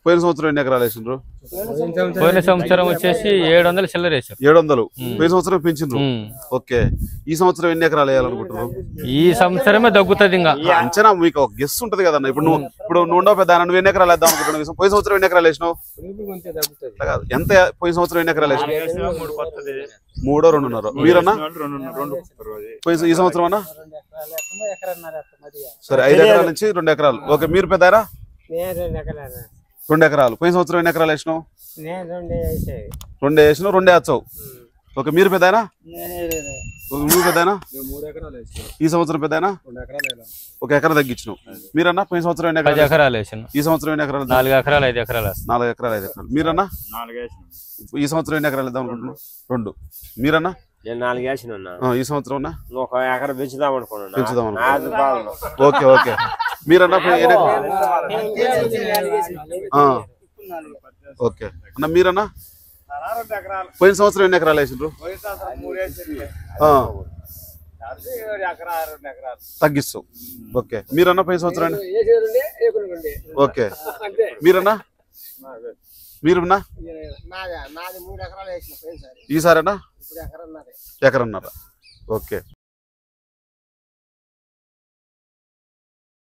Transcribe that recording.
పోయిన సంవత్సరం ఎన్ని ఎకరాలు వేసిండ్రు? పోయిన సంవత్సరం వచ్చేసి 700 చిల్లర వేసారు. 700. పోయిన సంవత్సరం పెంచిండ్రు. ఓకే. ఈ సంవత్సరం ఎన్ని ఎకరాలు వేయాలనుకుంటున్నారు? ఈ సంవత్సరమే తగ్గుతుంది. ఇంకా అంచనా మీకు ఒక గెస్ ఉంటది కదన్న. ఇప్పుడు నువ్వు ఉండవు పెద్ద, నువ్వు ఎన్ని ఎకరాలు వేద్దాం అనుకుంటున్నావు? పోయిన సంవత్సరం ఎన్ని ఎకరాలు వేసినావు? ఎంత పోయిన సంవత్సరం ఎన్ని ఎకరాలు వేసినావు? 3 2.5. మీరన్నా ఈ సంవత్సరం అన్నా? సరే 5 ఎకరాల నుంచి 2 ఎకరాలు. ఓకే. మీరు పెద్దారా? 2 ఎకరాలు. పోయిన సంవత్సరం ఎన్ని ఎకరాలు వేసినావు? 2 వేసినావు, 2 వేస్తావు. ఓకే. మీరు పెద్దానా? నువ్వు పెద్దానా? ఈ సంవత్సరం పెద్దానా? 1 ఎకరా తగ్గించినావు. మీరన్నా పోయిన సంవత్సరం ఎన్ని 10 ఎకరాలు వేసాను. ఈ సంవత్సరం ఎన్ని ఎకరాలు? 4 ఎకరాలు 5 ఎకరాలు. 4 ఎకరాలు 5 ఎకరాలు. మీరన్నా? ఈ సంవత్సరం ఎన్ని ఎకరాలు వేద్దాం అనుకుంటున్నావు? 2. మీరన్నా? నేను 4 వేసిన ఈ సంవత్సరం 1 ఎకరా పెంచుదాం అనుకున్నాను. ఓకే. ఓకే. మీరన్నా? ఓకే అన్న. మీరన్నా? పోయిన సంవత్సరం ఎన్ని ఎకరాలు వేసిండ్రు? తగ్గిస్తావు. ఓకే. మీరన్నా? పోయిన సంవత్సరం ఓకే. మీరన్నా? మీరున్నా? ఈసారన్నా? 1.5 ఎకరన్నర. ఓకే.